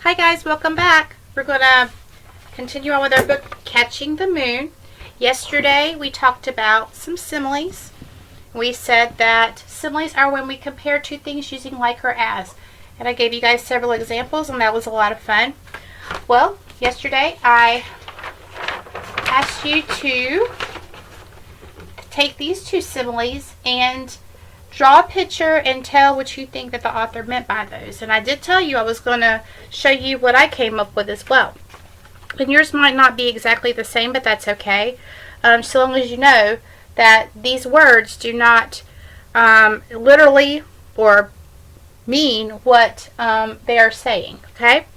Hi guys, welcome back. We're going to continue on with our book, Catching the Moon. Yesterday we talked about some similes. We said that similes are when we compare two things using like or as. And I gave you guys several examples and that was a lot of fun. Well, yesterday I asked you to take these two similes and draw a picture and tell what you think that the author meant by those. And I did tell you I was going to show you what I came up with as well. And yours might not be exactly the same, but that's okay. So long as you know that these words do not literally or mean what they are saying. Okay?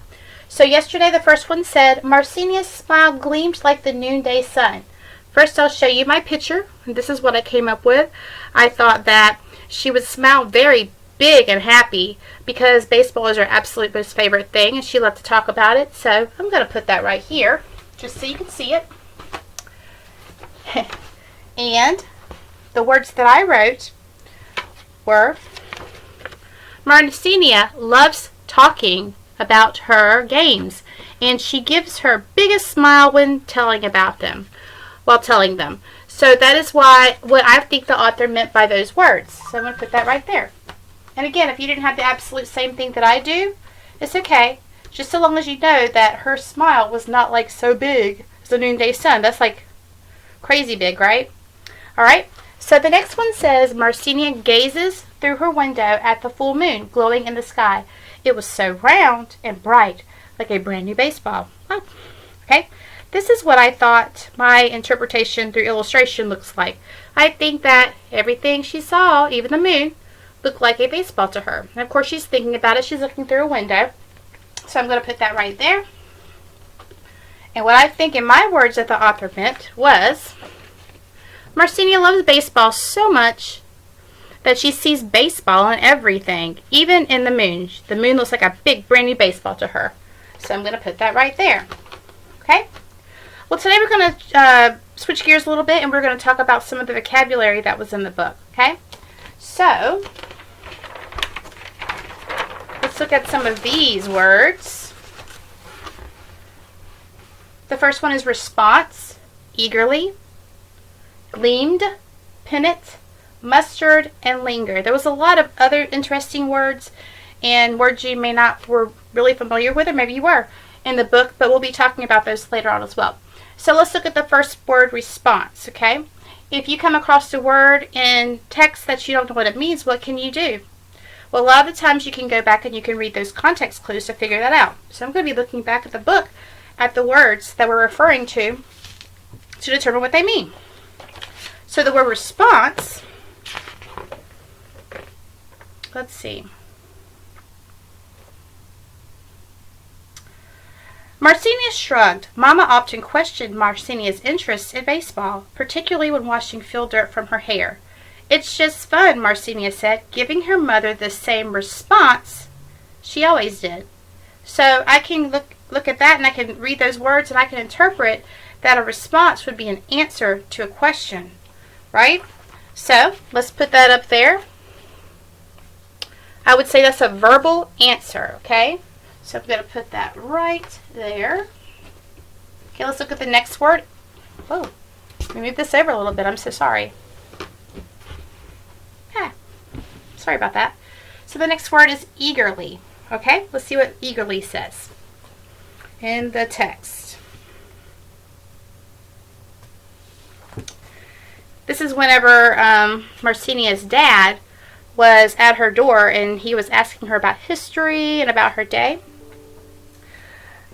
So yesterday the first one said, Marcinia's smile gleamed like the noonday sun. First I'll show you my picture. And this is what I came up with. I thought that she would smile very big and happy because baseball is her absolute most favorite thing and she loved to talk about it. So I'm going to put that right here just so you can see it. And the words that I wrote were, Marcinia loves talking about her games and she gives her biggest smile when telling about them, while telling them. So that is what I think the author meant by those words. So I'm going to put that right there. And again, if you didn't have the absolute same thing that I do, it's okay. Just so long as you know that her smile was not like so big as the noonday sun. That's like crazy big, right? Alright, so the next one says, Marcinia gazes through her window at the full moon glowing in the sky. It was so round and bright, like a brand new baseball. Oh, okay. This is what I thought my interpretation through illustration looks like. I think that everything she saw, even the moon, looked like a baseball to her. And of course she's thinking about it. She's looking through a window. So I'm going to put that right there. And what I think in my words that the author meant was, Marcinia loves baseball so much that she sees baseball in everything, even in the moon. The moon looks like a big brand new baseball to her. So I'm going to put that right there. Okay? Well, today we're going to switch gears a little bit and we're going to talk about some of the vocabulary that was in the book, okay? So, let's look at some of these words. The first one is response, eagerly, gleamed, pennant, mustard, and linger. There was a lot of other interesting words and words you may not were really familiar with, or maybe you were in the book, but we'll be talking about those later on as well. So let's look at the first word, response, okay? If you come across a word in text that you don't know what it means, what can you do? Well, a lot of the times you can go back and you can read those context clues to figure that out. So I'm going to be looking back at the book at the words that we're referring to determine what they mean. So the word response, let's see. Marcinia shrugged. Mama often questioned Marcinia's interest in baseball, particularly when washing field dirt from her hair. It's just fun, Marcinia said, giving her mother the same response she always did. So I can look at that and I can read those words and I can interpret that a response would be an answer to a question, right? So let's put that up there. I would say that's a verbal answer, okay? So I'm going to put that right there. Okay, let's look at the next word. Whoa, let me move this over a little bit. I'm so sorry. Sorry about that. So the next word is eagerly. Okay, let's see what eagerly says in the text. This is whenever Marcinia's dad was at her door and he was asking her about history and about her day.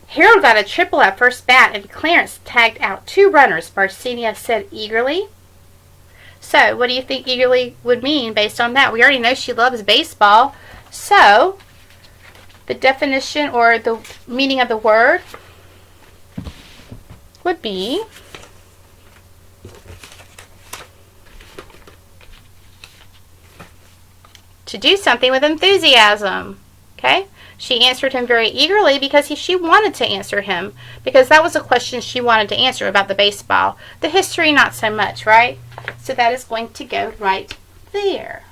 Harold got a triple at first bat and Clarence tagged out 2 runners, Marcinia said eagerly. So, what do you think eagerly would mean based on that? We already know she loves baseball. So, the definition or the meaning of the word would be to do something with enthusiasm. Okay? She answered him very eagerly because she wanted to answer him, because that was a question she wanted to answer about the baseball. The history, not so much, right? So that is going to go right there.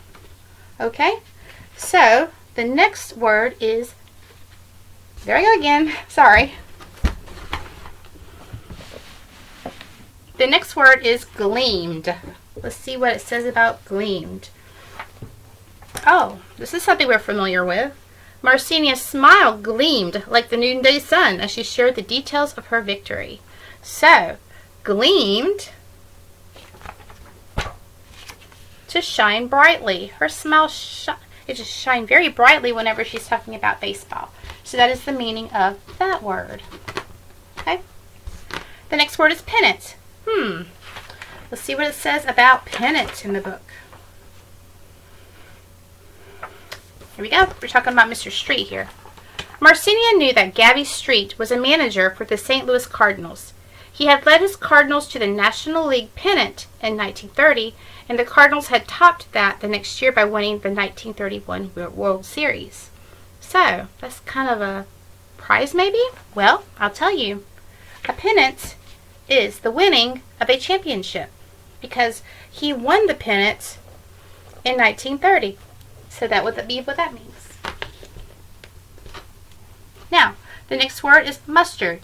Okay? So the next word is There I go again. Sorry. The next word is gleamed. Let's see what it says about gleamed. Oh, this is something we're familiar with. Marcinia's smile gleamed like the noonday sun as she shared the details of her victory. So, gleamed, to shine brightly. Her smile it just shines very brightly whenever she's talking about baseball. So that is the meaning of that word. Okay. The next word is pennant. Let's see what it says about pennant in the book. Here we go. We're talking about Mr. Street here. Marcinia knew that Gabby Street was a manager for the St. Louis Cardinals. He had led his Cardinals to the National League pennant in 1930, and the Cardinals had topped that the next year by winning the 1931 World Series. So, that's kind of a prize maybe? Well, I'll tell you. A pennant is the winning of a championship because he won the pennant in 1930. So that would be what that means. Now, the next word is mustard.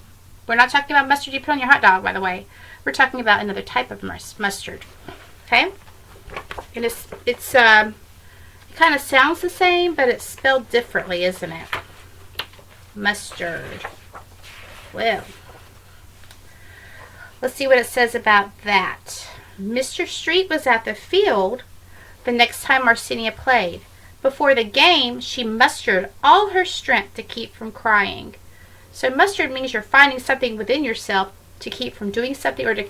We're not talking about mustard you put on your hot dog, by the way. We're talking about another type of mustard. Okay? And it kind of sounds the same, but it's spelled differently, isn't it? Mustard. Well, let's see what it says about that. Mr. Street was at the field the next time Marcinia played. Before the game, she mustered all her strength to keep from crying. So mustered means you're finding something within yourself to keep from doing something or to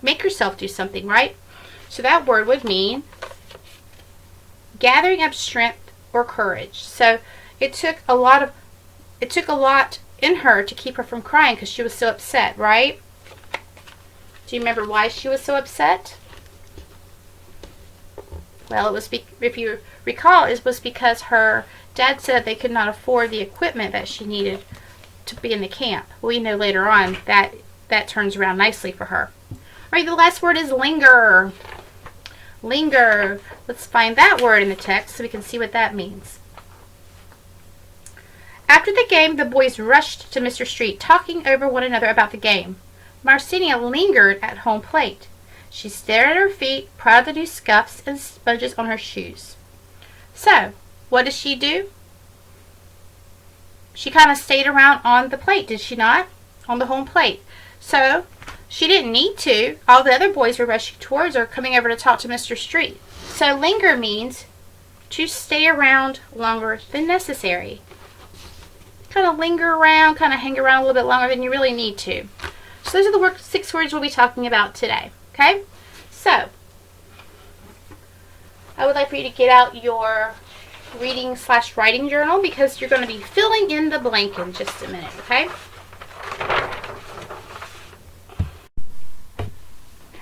make yourself do something, right? So that word would mean gathering up strength or courage. So it took a lot in her to keep her from crying because she was so upset, right? Do you remember why she was so upset? Well, it was if you recall, it was because her dad said they could not afford the equipment that she needed to be in the camp. We know later on that turns around nicely for her. All right, the last word is linger. Linger. Let's find that word in the text so we can see what that means. After the game, the boys rushed to Mr. Street, talking over one another about the game. Marcinia lingered at home plate. She stared at her feet, proud of the new scuffs and smudges on her shoes. So, what did she do? She kind of stayed around on the plate, did she not? On the home plate. So, she didn't need to. All the other boys were rushing towards her, coming over to talk to Mr. Street. So, linger means to stay around longer than necessary. Kind of linger around, kind of hang around a little bit longer than you really need to. So, those are the 6 words we'll be talking about today. Okay? So, I would like for you to get out your reading/writing journal because you're going to be filling in the blank in just a minute, okay?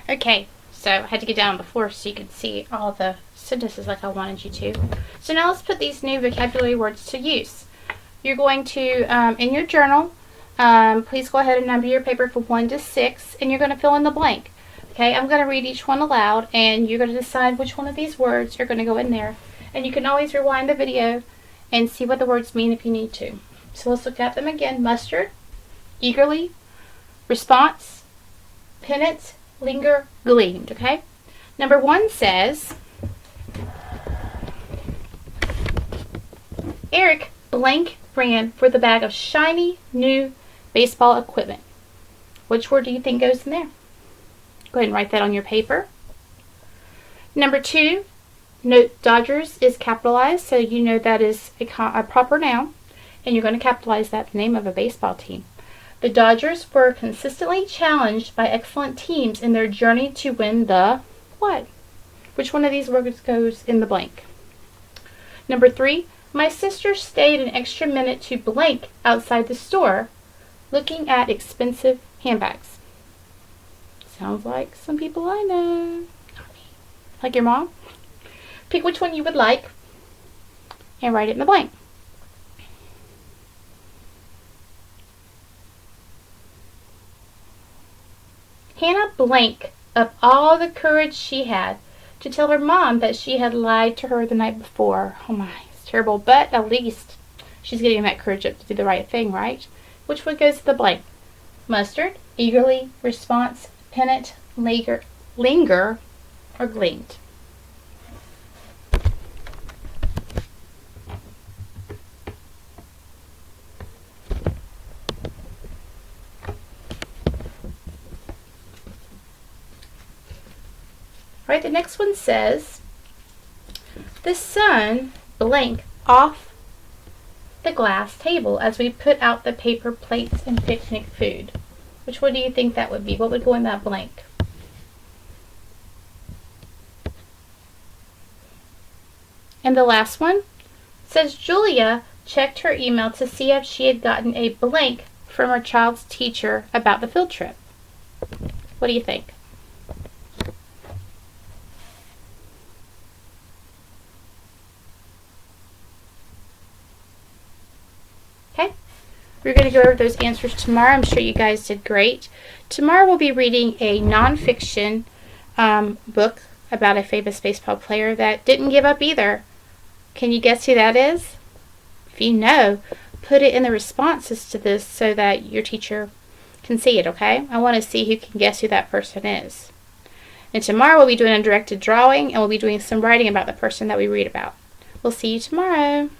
Okay, so I had to get down on the floor so you could see all the sentences like I wanted you to. So now let's put these new vocabulary words to use. You're going to, in your journal, please go ahead and number your paper from 1 to 6, and you're going to fill in the blank. Okay, I'm going to read each one aloud, and you're going to decide which one of these words are going to go in there. And you can always rewind the video and see what the words mean if you need to. So let's look at them again. Mustard, eagerly, response, pennant, linger, gleamed. Okay? Number 1 says, Eric blank ran for the bag of shiny new baseball equipment. Which word do you think goes in there? Go ahead and write that on your paper. Number 2, note Dodgers is capitalized, so you know that is a proper noun, and you're going to capitalize that, the name of a baseball team. The Dodgers were consistently challenged by excellent teams in their journey to win the what? Which one of these words goes in the blank? Number 3, my sister stayed an extra minute to blank outside the store looking at expensive handbags. Sounds like some people I know. Like your mom. Pick which one you would like and write it in the blank. Hannah blank up all the courage she had to tell her mom that she had lied to her the night before. Oh my, it's terrible, but at least she's getting that courage up to do the right thing, right? Which one goes to the blank? Mustard, eagerly, response, pennant, linger, or gleamed. All right, the next one says, the sun blank off the glass table as we put out the paper plates and picnic food. Which one do you think that would be? What would go in that blank? And the last one says Julia checked her email to see if she had gotten a blank from her child's teacher about the field trip. What do you think? Okay, we're going to go over those answers tomorrow. I'm sure you guys did great. Tomorrow we'll be reading a nonfiction book about a famous baseball player that didn't give up either. Can you guess who that is? If you know, put it in the responses to this so that your teacher can see it, okay? I want to see who can guess who that person is. And tomorrow we'll be doing a directed drawing, and we'll be doing some writing about the person that we read about. We'll see you tomorrow.